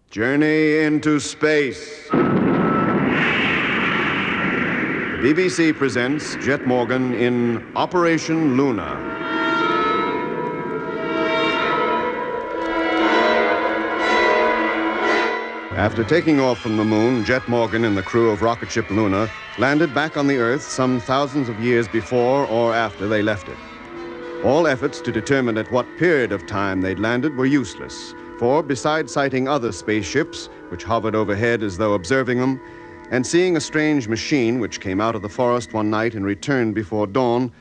Journey into Space. The BBC presents Jet Morgan in Operation Luna. After taking off from the moon, Jet Morgan and the crew of rocket ship Luna landed back on the Earth some thousands of years before or after they left it. All efforts to determine at what period of time they'd landed were useless, for besides sighting other spaceships, which hovered overhead as though observing them, and seeing a strange machine which came out of the forest one night and returned before dawn,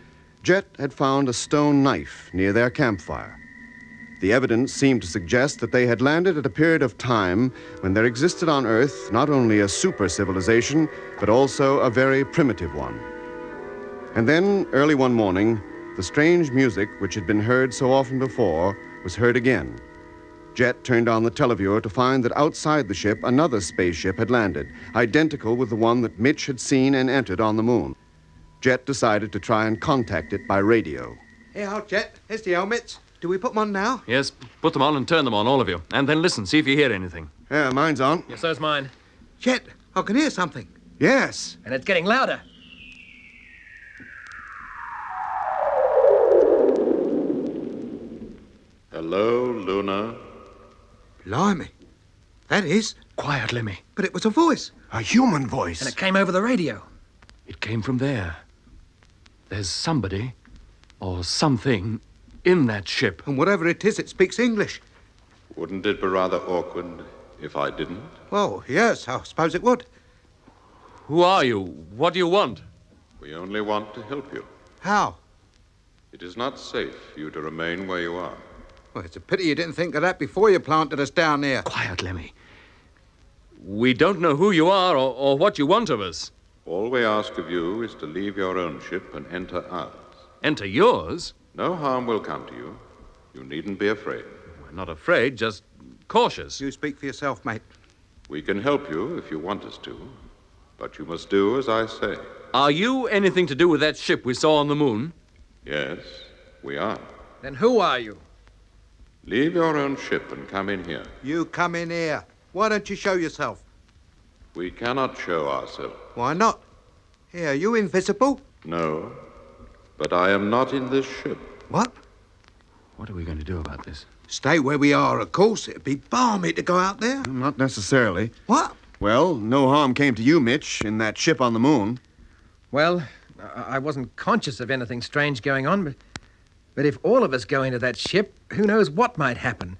Jet had found a stone knife near their campfire. The evidence seemed to suggest that they had landed at a period of time when there existed on Earth not only a super civilization, but also a very primitive one. And then, early one morning, the strange music which had been heard so often before was heard again. Jet turned on the televiewer to find that outside the ship, another spaceship had landed, identical with the one that Mitch had seen and entered on the moon. Jet decided to try and contact it by radio. Here, Jet. Here's the helmets. Do we put them on now? Yes, put them on and turn them on, all of you. And then listen, see if you hear anything. Yeah, mine's on. Yes, so's mine. Jet, I can hear something. Yes. And it's getting louder. Hello, Luna. Blimey. That is. Quiet, Lemmy. But it was a voice. A human voice. And it came over the radio. It came from there. There's somebody, or something, in that ship. And whatever it is, it speaks English. Wouldn't it be rather awkward if I didn't? Well, yes, I suppose it would. Who are you? What do you want? We only want to help you. How? It is not safe for you to remain where you are. Well, it's a pity you didn't think of that before you planted us down there. Quiet, Lemmy. We don't know who you are or what you want of us. All we ask of you is to leave your own ship and enter ours. Enter yours? No harm will come to you. You needn't be afraid. We're not afraid, just cautious. You speak for yourself, mate. We can help you if you want us to, but you must do as I say. Are you anything to do with that ship we saw on the moon? Yes, we are. Then who are you? Leave your own ship and come in here. You come in here. Why don't you show yourself? We cannot show ourselves. Why not? Here, are you invisible? No, but I am not in this ship. What? What are we going to do about this? Stay where we are, of course. It'd be balmy to go out there. Not necessarily. What? Well, no harm came to you, Mitch, in that ship on the moon. Well, I wasn't conscious of anything strange going on, but if all of us go into that ship, who knows what might happen,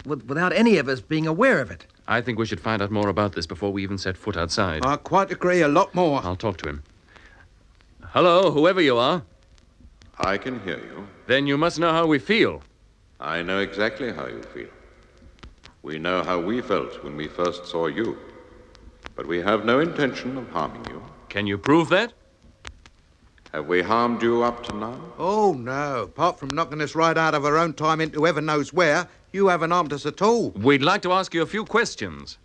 without any of us being aware of it. I think we should find out more about this before we even set foot outside. I quite agree, a lot more. I'll talk to him. Hello, whoever you are. I can hear you. Then you must know how we feel. I know exactly how you feel. We know how we felt when we first saw you. But we have no intention of harming you. Can you prove that? Have we harmed you up to now? Oh, no. Apart from knocking us right out of our own time into heaven knows where, you haven't harmed us at all. We'd like to ask you a few questions.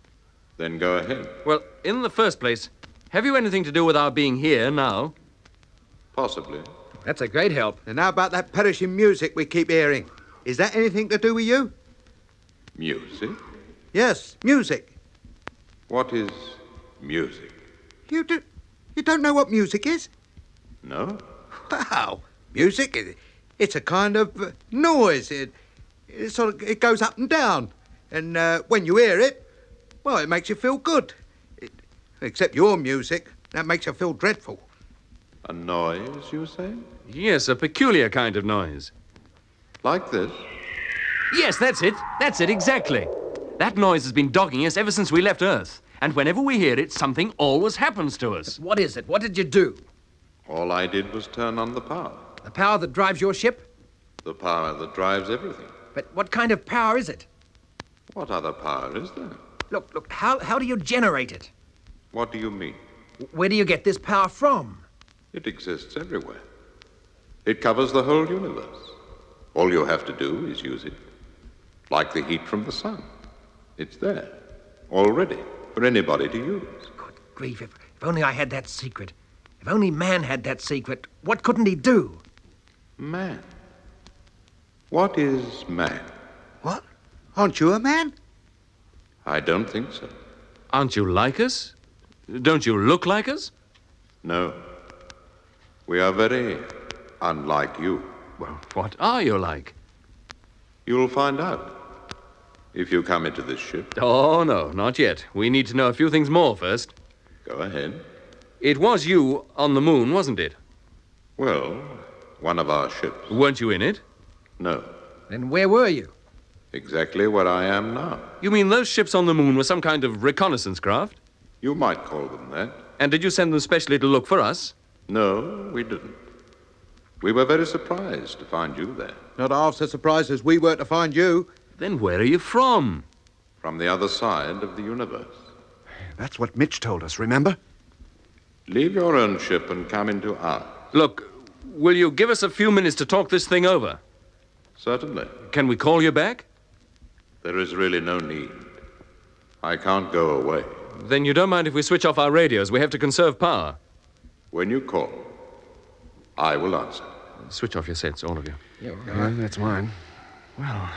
Then go ahead. Well, in the first place, have you anything to do with our being here now? Possibly. That's a great help. And how about that perishing music we keep hearing? Is that anything to do with you? Music? Yes, music. What is music? You don't know what music is? No? Wow. Music, it's a kind of noise. It goes up and down. And when you hear it, well, it makes you feel good. Except your music, that makes you feel dreadful. A noise, you say? Yes, a peculiar kind of noise. Like this? Yes, that's it. That's it, exactly. That noise has been dogging us ever since we left Earth. And whenever we hear it, something always happens to us. What is it? What did you do? All I did was turn on the power. The power that drives your ship? The power that drives everything. But what kind of power is it? What other power is there? Look, how do you generate it? What do you mean? Where do you get this power from? It exists everywhere. It covers the whole universe. All you have to do is use it. Like the heat from the sun. It's there, already, for anybody to use. Good grief, if only I had that secret. If only man had that secret, what couldn't he do? Man? What is man? What? Aren't you a man? I don't think so. Aren't you like us? Don't you look like us? No. We are very unlike you. Well, what are you like? You'll find out if you come into this ship. Oh, no, not yet. We need to know a few things more first. Go ahead. It was you on the moon, wasn't it? Well, one of our ships. Weren't you in it? No. Then where were you? Exactly where I am now. You mean those ships on the moon were some kind of reconnaissance craft? You might call them that. And did you send them specially to look for us? No, we didn't. We were very surprised to find you there. Not half so surprised as we were to find you. Then where are you from? From the other side of the universe. That's what Mitch told us, remember? Leave your own ship and come into ours. Look, will you give us a few minutes to talk this thing over? Certainly. Can we call you back? There is really no need. I can't go away. Then you don't mind if we switch off our radios? We have to conserve power. When you call, I will answer. Switch off your sets, all of you. That's mine. Well,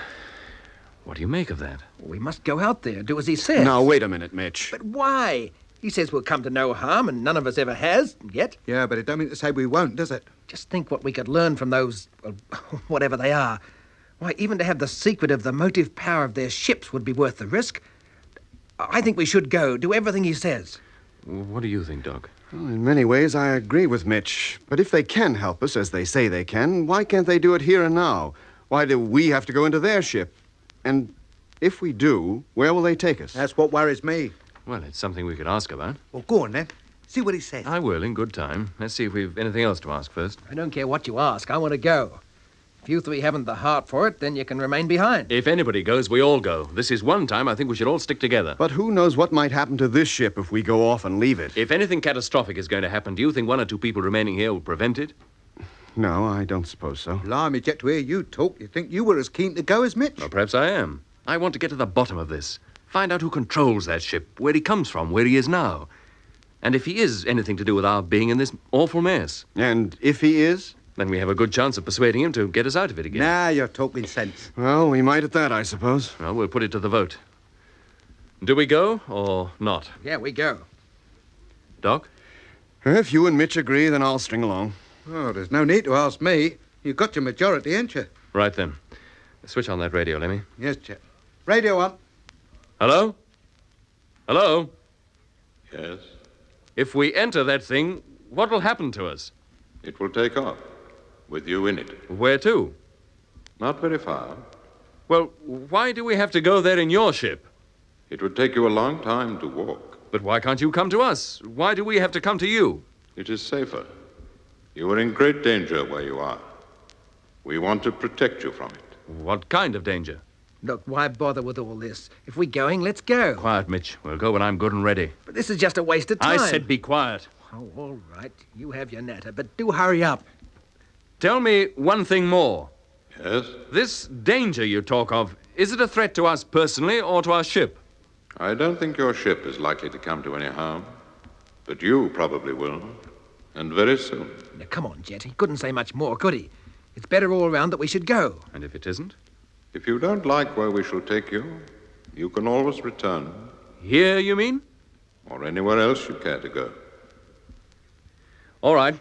what do you make of that? We must go out there, do as he says. Now, wait a minute, Mitch. But why? He says we'll come to no harm, and none of us ever has, yet. Yeah, but it don't mean to say we won't, does it? Just think what we could learn from those, well, whatever they are. Why, even to have the secret of the motive power of their ships would be worth the risk. I think we should go, do everything he says. What do you think, Doc? Well, in many ways, I agree with Mitch. But if they can help us, as they say they can, why can't they do it here and now? Why do we have to go into their ship? And if we do, where will they take us? That's what worries me. Well, it's something we could ask about. Well, go on then. See what he says. I will, in good time. Let's see if we've anything else to ask first. I don't care what you ask. I want to go. If you three haven't the heart for it, then you can remain behind. If anybody goes, we all go. This is one time I think we should all stick together. But who knows what might happen to this ship if we go off and leave it? If anything catastrophic is going to happen, do you think one or two people remaining here will prevent it? No, I don't suppose so. Blimey, Jet, to hear you talk, you'd think you were as keen to go as Mitch. Well, perhaps I am. I want to get to the bottom of this. Find out who controls that ship, where he comes from, where he is now. And if he is anything to do with our being in this awful mess. And if he is? Then we have a good chance of persuading him to get us out of it again. Now you're talking sense. Well, we might at that, I suppose. Well, we'll put it to the vote. Do we go or not? Yeah, we go. Doc? If you and Mitch agree, then I'll string along. Oh, there's no need to ask me. You've got your majority, ain't you? Right then. Switch on that radio, Lemmy. Yes, Jet. Radio on. Hello? Hello? Yes, If we enter that thing, what will happen to us? it will take off, with you in it. Where to? Not very far. Well, why do we have to go there in your ship? It would take you a long time to walk. But why can't you come to us? Why do we have to come to you? It is safer. You are in great danger where you are. We want to protect you from it. What kind of danger? Look, why bother with all this? If we're going, let's go. Quiet, Mitch. We'll go when I'm good and ready. But this is just a waste of time. I said be quiet. Oh, all right. You have your natter, but do hurry up. Tell me one thing more. Yes? This danger you talk of, is it a threat to us personally or to our ship? I don't think your ship is likely to come to any harm. But you probably will. And very soon. Now, come on, Jet. He couldn't say much more, could he? It's better all round that we should go. And if it isn't? If you don't like where we shall take you, you can always return. Here, you mean? Or anywhere else you care to go. All right.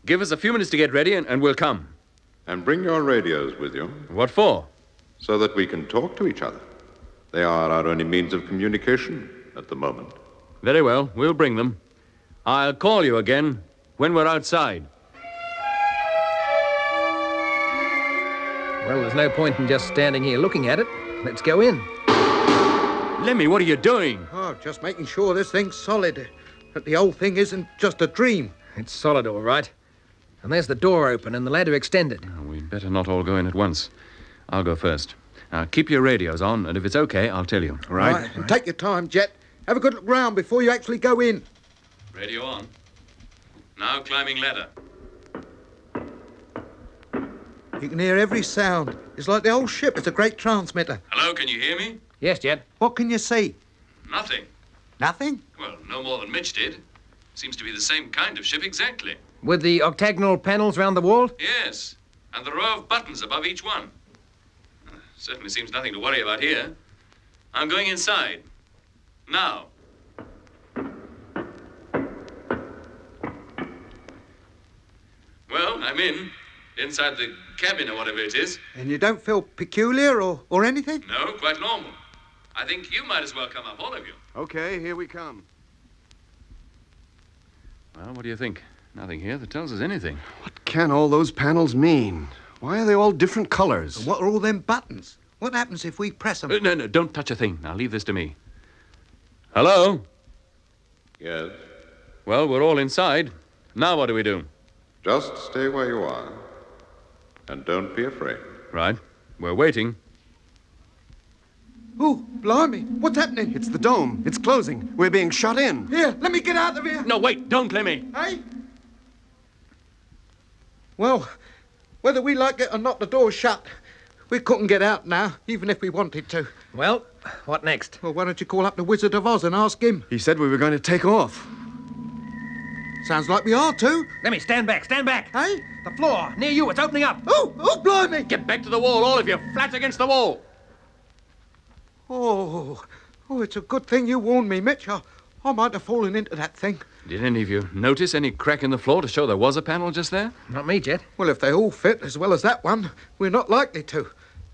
Give us a few minutes to get ready and we'll come. And bring your radios with you, What for? so that we can talk to each other. They are our only means of communication at the moment. Very well. We'll bring them. I'll call you again when we're outside. Well, there's no point in just standing here looking at it. Let's go in. Lemmy, what are you doing? Oh, just making sure this thing's solid. That the whole thing isn't just a dream. It's solid, all right. And there's the door open and the ladder extended. We'd better not all go in at once. I'll go first. Now, keep your radios on, and if it's okay, I'll tell you. Right? And take your time, Jet. Have a good look round before you actually go in. Radio on. Now climbing ladder. You can hear every sound. It's like the whole ship is a great transmitter. Hello, can you hear me? Yes, Jet. What can you see? Nothing. Nothing? Well, no more than Mitch did. Seems to be the same kind of ship exactly. With the octagonal panels round the wall? Yes, and the row of buttons above each one. Certainly seems nothing to worry about here. I'm going inside. Now. Well, I'm in. Inside the cabin or whatever it is. And you don't feel peculiar or anything? No, quite normal. I think you might as well come up, all of you. Okay, here we come. Well, what do you think? Nothing here that tells us anything. What can all those panels mean? Why are they all different colors? And what are all them buttons? What happens if we press them? No, don't touch a thing. Now, leave this to me. Hello? Yes. Well, we're all inside. Now what do we do? Just stay where you are. And don't be afraid. Right. We're waiting. Oh, blimey. What's happening? It's the dome. It's closing. We're being shut in. Here, let me get out of here. No, wait. Don't, Lemmy. Hey? Well, whether we like it or not, the door's shut. We couldn't get out now, even if we wanted to. Well, what next? Well, why don't you call up the Wizard of Oz and ask him? He said we were going to take off. Sounds like we are too. Lemmy, stand back, stand back. Hey? The floor, near you, it's opening up. Oh, blimey. Get back to the wall, all of you. Flat against the wall. Oh, it's a good thing you warned me, Mitch. I might have fallen into that thing. Did any of you notice any crack in the floor to show there was a panel just there? Not me, Jet. Well, if they all fit as well as that one, we're not likely to.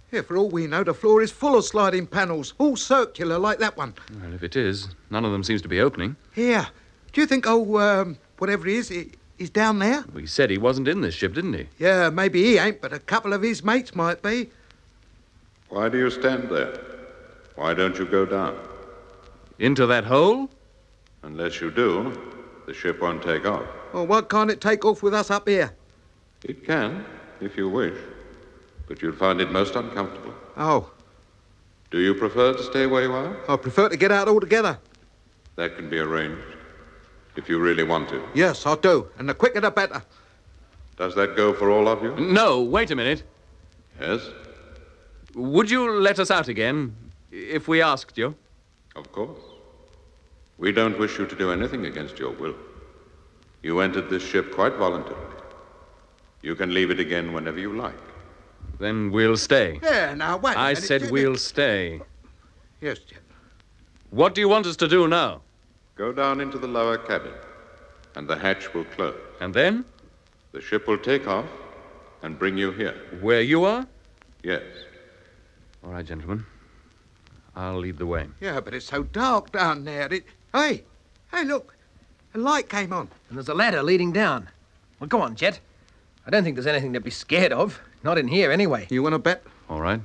Here, for all we know, the floor is full of sliding panels, all circular like that one. Well, if it is, none of them seems to be opening. Here, do you think, whatever he is, he's down there? We said he wasn't in this ship, didn't he? Yeah, maybe he ain't, but a couple of his mates might be. Why do you stand there? Why don't you go down? Into that hole? Unless you do, the ship won't take off. Well, why can't it take off with us up here? It can, if you wish, but you'll find it most uncomfortable. Oh, Do you prefer to stay where you are? I prefer to get out altogether. That can be arranged, if you really want to. Yes, I do, and the quicker the better. Does that go for all of you? No, wait a minute. Yes, Would you let us out again if we asked you? of course. We don't wish you to do anything against your will. You entered this ship quite voluntarily. You can leave it again whenever you like. Then we'll stay. Yeah, now, wait a I minute. said we'll stay. Yes, Jim. What do you want us to do now? Go down into the lower cabin, and the hatch will close. And then? The ship will take off and bring you here. Where you are? Yes. All right, gentlemen. I'll lead the way. Yeah, but it's so dark down there. Hey, look. A light came on. And there's a ladder leading down. Well, go on, Jet. I don't think there's anything to be scared of. Not in here, anyway. You want to bet? All right.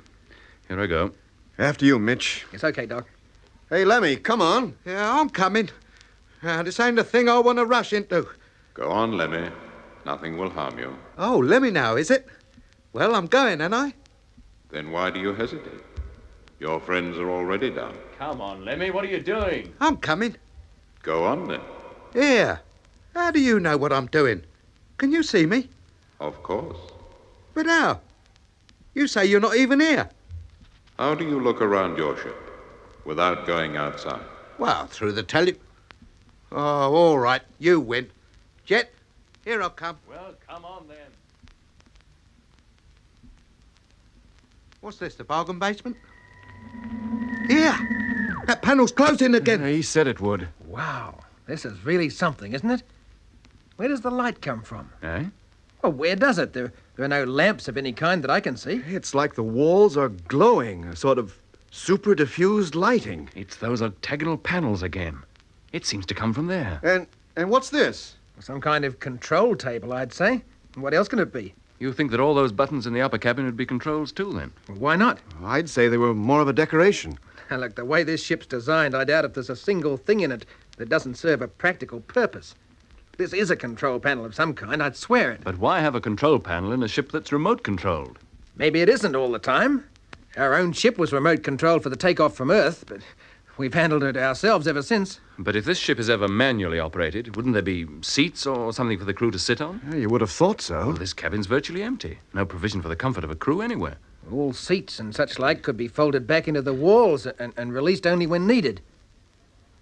Here I go. After you, Mitch. It's okay, Doc. Hey, Lemmy, come on. Yeah, I'm coming. This ain't the thing I want to rush into. Go on, Lemmy. Nothing will harm you. Oh, let me now, is it? Well, I'm going, ain't I? Then why do you hesitate? Your friends are already down. Come on, Lemmy. What are you doing? I'm coming. Go on, then. Here. How do you know what I'm doing? Can you see me? Of course. But how? You say you're not even here. How do you look around your ship without going outside? Well, through the Oh, all right. You win. Jet, here I come. Well, come on then. What's this, the bargain basement? Here. That panel's closing again. He said it would. Wow. This is really something, isn't it? Where does the light come from? Eh? Well, where does it? There are no lamps of any kind that I can see. It's like the walls are glowing, a sort of super diffused lighting. It's those octagonal panels again. It seems to come from there. And what's this? Some kind of control table, I'd say. What else can it be? You think that all those buttons in the upper cabin would be controls too, then? Well, why not? I'd say they were more of a decoration. Look, the way this ship's designed, I doubt if there's a single thing in it that doesn't serve a practical purpose. This is a control panel of some kind, I'd swear it. But why have a control panel in a ship that's remote controlled? Maybe it isn't all the time. Our own ship was remote controlled for the takeoff from Earth, but we've handled it ourselves ever since. But if this ship is ever manually operated, wouldn't there be seats or something for the crew to sit on? Yeah, you would have thought so. Well, this cabin's virtually empty. No provision for the comfort of a crew anywhere. All seats and such like could be folded back into the walls and released only when needed.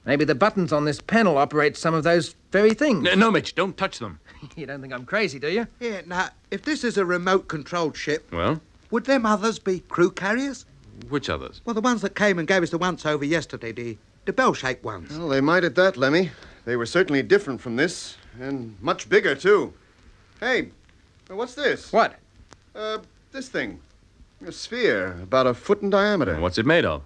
Maybe the buttons on this panel operate some of those very things. No, Mitch, don't touch them. You don't think I'm crazy, do you? Yeah, now, if this is a remote-controlled ship, Well, would them others be crew carriers? which others? Well, the ones that came and gave us the once-over yesterday, The bell-shaped ones. Well, they might at that, Lemmy. They were certainly different from this, and much bigger, too. Hey, what's this? What? This thing. A sphere, about a foot in diameter. What's it made of?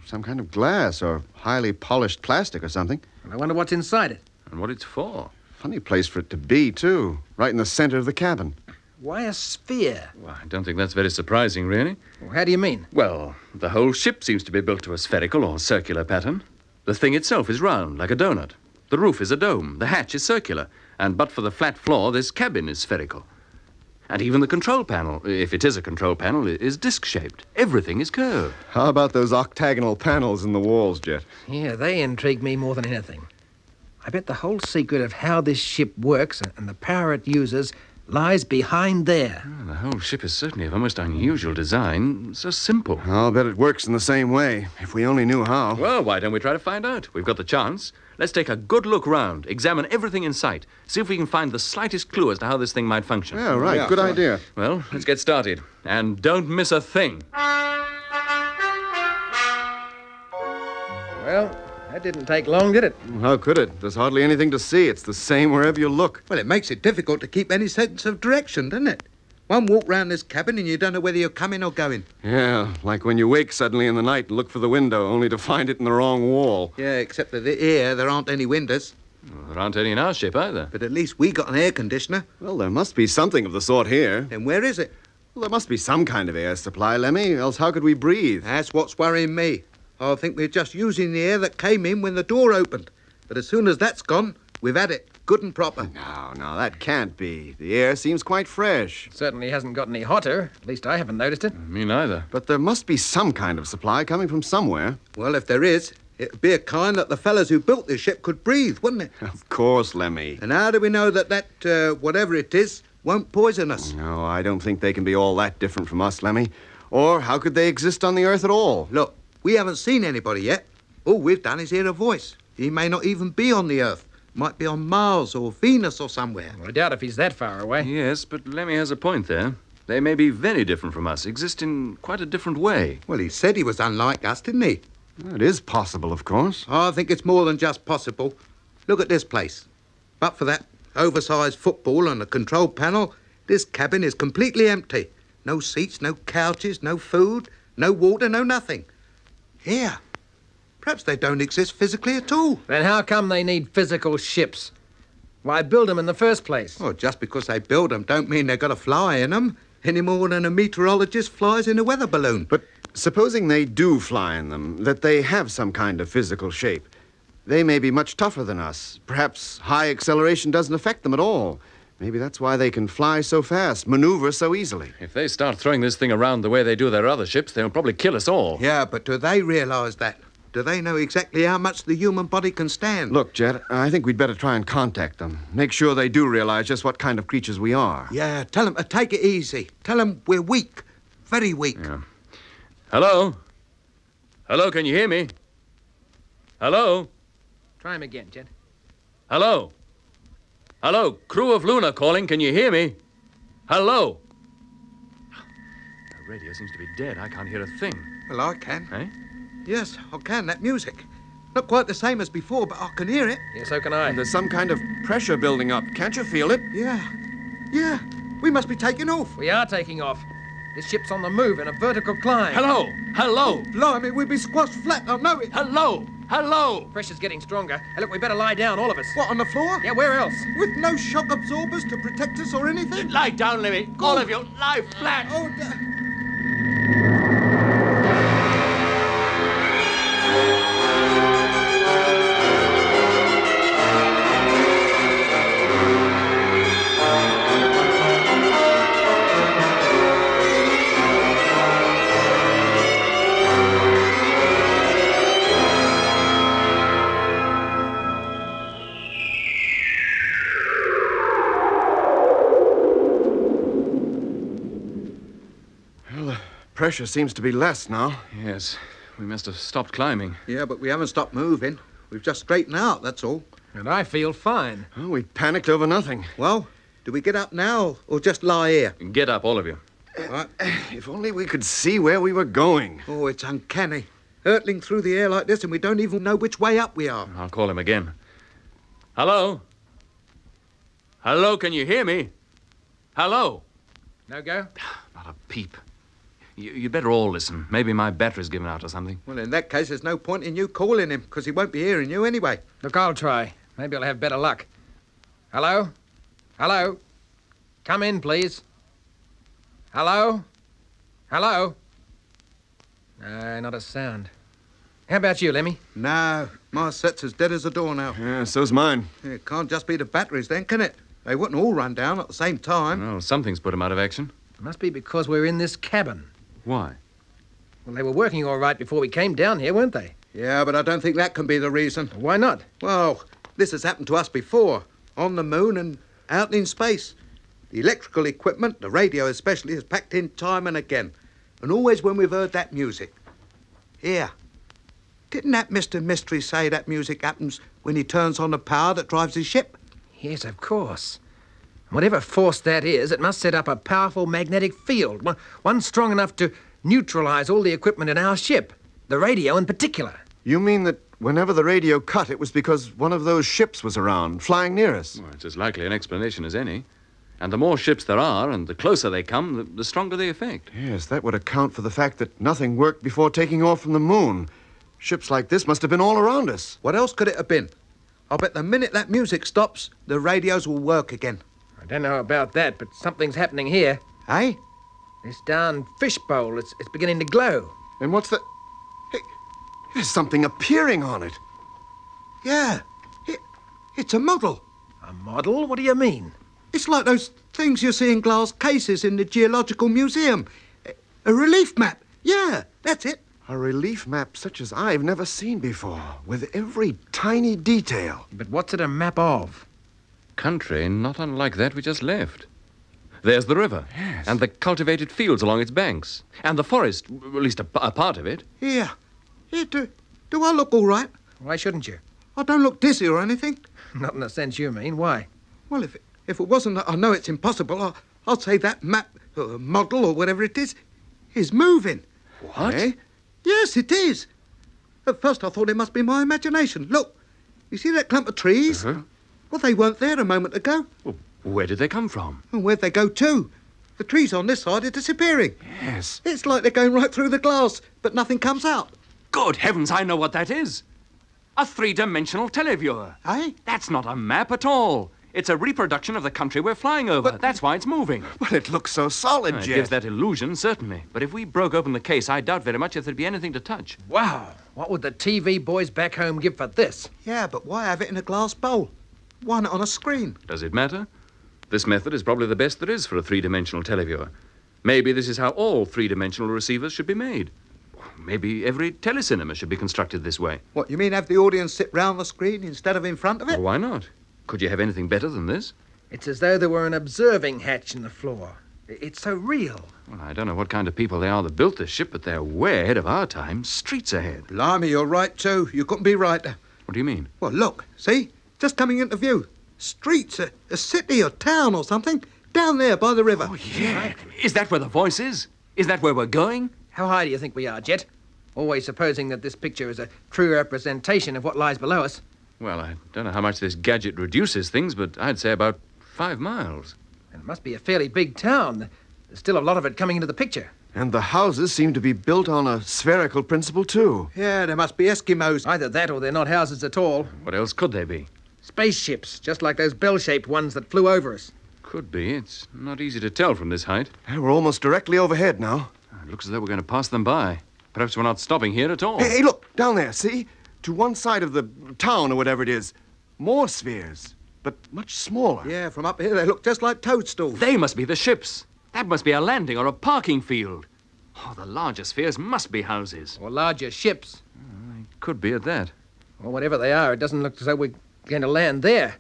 Some kind of glass or highly polished plastic or something. I wonder what's inside it. And what it's for? Funny place for it to be, too. Right in the center of the cabin. Why a sphere? Well, I don't think that's very surprising, really. Well, how do you mean? Well, the whole ship seems to be built to a spherical or circular pattern. The thing itself is round, like a donut. The roof is a dome. The hatch is circular. And but for the flat floor, this cabin is spherical. And even the control panel, if it is a control panel, is disc-shaped. Everything is curved. How about those octagonal panels in the walls, Jet? Yeah, they intrigue me more than anything. I bet the whole secret of how this ship works and the power it uses lies behind there. Well, the whole ship is certainly of a most unusual design. So simple. I'll bet it works in the same way, if we only knew how. Well, why don't we try to find out? We've got the chance. Let's take a good look round, examine everything in sight, see if we can find the slightest clue as to how this thing might function. Yeah, right. Yeah, Good sure. idea. Well, let's get started. And don't miss a thing. Well, that didn't take long, did it? How could it? There's hardly anything to see. It's the same wherever you look. Well, it makes it difficult to keep any sense of direction, doesn't it? One walk round this cabin and you don't know whether you're coming or going. Yeah, like when you wake suddenly in the night and look for the window, only to find it in the wrong wall. Yeah, except that here there aren't any windows. Well, there aren't any in our ship either. But at least we got an air conditioner. Well, there must be something of the sort here. Then where is it? Well, there must be some kind of air supply, Lemmy, else how could we breathe? That's what's worrying me. I think we're just using the air that came in when the door opened. But as soon as that's gone, we've had it, good and proper. No, that can't be. The air seems quite fresh. Certainly hasn't got any hotter. At least I haven't noticed it. Me neither. But there must be some kind of supply coming from somewhere. Well, if there is, it'd be a kind that the fellas who built this ship could breathe, wouldn't it? Of course, Lemmy. And how do we know that whatever it is, won't poison us? No, I don't think they can be all that different from us, Lemmy. Or how could they exist on the Earth at all? Look, we haven't seen anybody yet. All we've done is hear a voice. He may not even be on the Earth. Might be on Mars or Venus or somewhere. Well, I doubt if he's that far away. Yes, but Lemmy has a point there. They may be very different from us, exist in quite a different way. Well, he said he was unlike us, didn't he? It is possible, of course. I think it's more than just possible. Look at this place. But for that oversized football and a control panel, this cabin is completely empty. No seats, no couches, no food, no water, no nothing. Here. Perhaps they don't exist physically at all. Then how come they need physical ships? Why build them in the first place? Well, just because they build them don't mean they've got to fly in them, any more than a meteorologist flies in a weather balloon. But supposing they do fly in them, that they have some kind of physical shape, they may be much tougher than us. Perhaps high acceleration doesn't affect them at all. Maybe that's why they can fly so fast, maneuver so easily. If they start throwing this thing around the way they do their other ships, they'll probably kill us all. Yeah, but do they realise that? Do they know exactly how much the human body can stand? Look, Jet, I think we'd better try and contact them. Make sure they do realize just what kind of creatures we are. Yeah, tell them to take it easy. Tell them we're weak. Very weak. Yeah. Hello? Hello, can you hear me? Hello? Try him again, Jet. Hello? Hello, crew of Luna calling, can you hear me? Hello? The radio seems to be dead. I can't hear a thing. Well, I can. Eh? Yes, I can, that music. Not quite the same as before, but I can hear it. Yeah, so can I. There's some kind of pressure building up. Can't you feel it? Yeah. We must be taking off. We are taking off. This ship's on the move in a vertical climb. Hello? Hello? Blimey, we'll be squashed flat, I know it. Hello? Hello? Pressure's getting stronger. Hey, look, we better lie down, all of us. What, on the floor? Yeah, where else? With no shock absorbers to protect us or anything? Lie down, Lemmy. All of you, lie flat. Oh, Pressure seems to be less now. Yes, we must have stopped climbing. yeah, but we haven't stopped moving. We've just straightened out, that's all. And I feel fine. Oh, we panicked over nothing. Well, do we get up now or just lie here? Get up, all of you. Right. If only we could see where we were going. Oh, it's uncanny. hurtling through the air like this and we don't even know which way up we are. I'll call him again. Hello? Hello, can you hear me? Hello? No go? Not a peep. You'd better all listen. Maybe my battery's given out or something. Well, in that case, there's no point in you calling him, because he won't be hearing you anyway. Look, I'll try. Maybe I'll have better luck. Hello? Hello? Come in, please. Hello? Hello? No, not a sound. How about you, Lemmy? No, my set's as dead as a door now. Yeah, so's mine. It can't just be the batteries then, can it? They wouldn't all run down at the same time. Well, something's put him out of action. It must be because we're in this cabin. Why? Well, they were working all right before we came down here, weren't they? Yeah, but I don't think that can be the reason. Why not? Well, this has happened to us before, on the moon and out in space. The electrical equipment, the radio especially, is packed in time and again. And always when we've heard that music. Here. Didn't that Mr. Mystery say that music happens when he turns on the power that drives his ship? Yes, of course. Whatever force that is, it must set up a powerful magnetic field, one strong enough to neutralize all the equipment in our ship, the radio in particular. You mean that whenever the radio cut, it was because one of those ships was around, flying near us? Well, it's as likely an explanation as any. And the more ships there are, and the closer they come, the stronger the effect. Yes, that would account for the fact that nothing worked before taking off from the moon. Ships like this must have been all around us. What else could it have been? I'll bet the minute that music stops, the radios will work again. I don't know about that, but something's happening here. Eh? This darn fishbowl, it's beginning to glow. And what's the... Hey, there's something appearing on it. Yeah, it's a model. A model? What do you mean? It's like those things you see in glass cases in the Geological Museum. A relief map. Yeah, that's it. A relief map such as I've never seen before, with every tiny detail. But what's it a map of? Country not unlike that we just left. There's the river. Yes. And the cultivated fields along its banks. And the forest, at least a part of it. Here. Do I look all right? Why shouldn't you? I don't look dizzy or anything. Not in the sense you mean. Why? Well, if it wasn't that I know it's impossible, I'd say that map, or model, or whatever it is moving. What? Eh? Yes, it is. At first I thought it must be my imagination. Look, you see that clump of trees? Uh-huh. Well, they weren't there a moment ago. Well, where did they come from? And where'd they go to? The trees on this side are disappearing. Yes. It's like they're going right through the glass, but nothing comes out. Good heavens, I know what that is. A three-dimensional televiewer. Eh? That's not a map at all. It's a reproduction of the country we're flying over. That's why it's moving. Well, it looks so solid, It Jet. gives that illusion, certainly. But if we broke open the case, I doubt very much if there'd be anything to touch. Wow. What would the TV boys back home give for this? Yeah, but why have it in a glass bowl? Why not on a screen? Does it matter? This method is probably the best there is for a three-dimensional televiewer. Maybe this is how all three-dimensional receivers should be made. Maybe every telecinema should be constructed this way. What, you mean have the audience sit round the screen instead of in front of it? Well, why not? Could you have anything better than this? It's as though there were an observing hatch in the floor. It's so real. Well, I don't know what kind of people they are that built this ship, but they're way ahead of our time, streets ahead. Blimey, you're right too. You couldn't be righter. What do you mean? Well, look, see? Just coming into view. Streets, a city or town or something, down there by the river. Oh, yeah. Is that where the voice is? Is that where we're going? How high do you think we are, Jet? Always supposing that this picture is a true representation of what lies below us. Well, I don't know how much this gadget reduces things, but I'd say about 5 miles. And it must be a fairly big town. There's still a lot of it coming into the picture. And the houses seem to be built on a spherical principle, too. Yeah, there must be Eskimos. Either that or they're not houses at all. What else could they be? Spaceships, just like those bell-shaped ones that flew over us. Could be. It's not easy to tell from this height. We're almost directly overhead now. It looks as though we're going to pass them by. Perhaps we're not stopping here at all. Hey, look, down there, see? To one side of the town or whatever it is. More spheres, but much smaller. Yeah, from up here they look just like toadstools. They must be the ships. That must be a landing or a parking field. Oh, the larger spheres must be houses. Or larger ships. Could be at that. Or whatever they are, it doesn't look as though we're going to land there.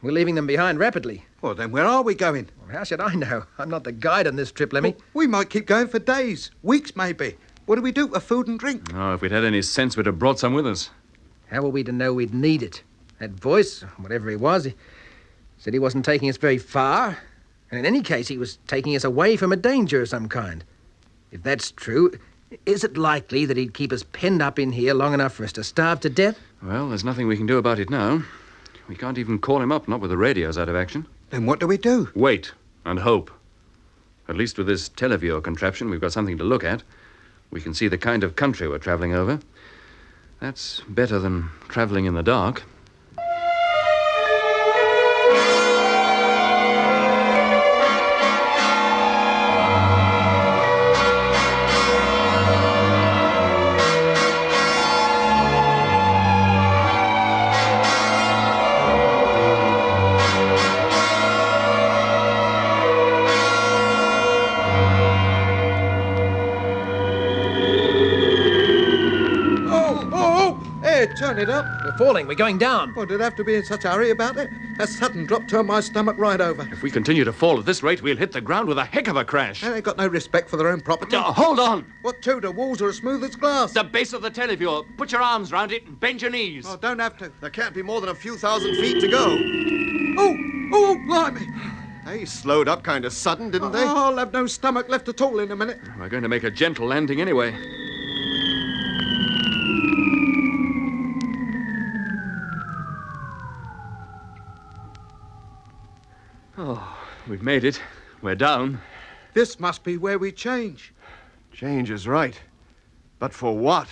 We're leaving them behind rapidly. Well, then where are we going? Well, how should I know? I'm not the guide on this trip, Lemmy. Well, we might keep going for days, weeks maybe. What do we do with food and drink? Oh, if we'd had any sense, we'd have brought some with us. How were we to know we'd need it? That voice, whatever he was, he said he wasn't taking us very far. And in any case, he was taking us away from a danger of some kind. If that's true, Is it likely that he'd keep us penned up in here long enough for us to starve to death? Well, there's nothing we can do about it now. We can't even call him up, not with the radios out of action. Then what do we do? Wait and hope. At least with this televiewer contraption, we've got something to look at. We can see the kind of country we're traveling over. That's better than traveling in the dark. Turn it up. We're falling. We're going down. Oh, did it have to be in such a hurry about it? That sudden drop turned my stomach right over. If we continue to fall at this rate, we'll hit the ground with a heck of a crash. They ain't got no respect for their own property. Hold on! What to? The walls are as smooth as glass. The base of the televiewer. Put your arms round it and bend your knees. Oh, don't have to. There can't be more than a few thousand feet to go. Oh, blimey. They slowed up kind of sudden, didn't they? Oh, I'll have no stomach left at all in a minute. We're going to make a gentle landing anyway. Oh, we've made it. We're down. This must be where we change. Change is right. But for what?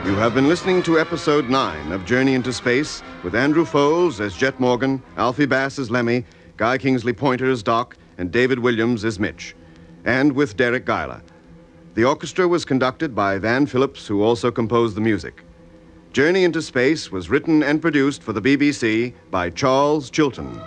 You have been listening to Episode 9 of Journey into Space with Andrew Foles as Jet Morgan, Alfie Bass as Lemmy, Guy Kingsley Pointer as Doc, and David Williams as Mitch, and with Derek Guyler. The orchestra was conducted by Van Phillips, who also composed the music. Journey into Space was written and produced for the BBC by Charles Chilton.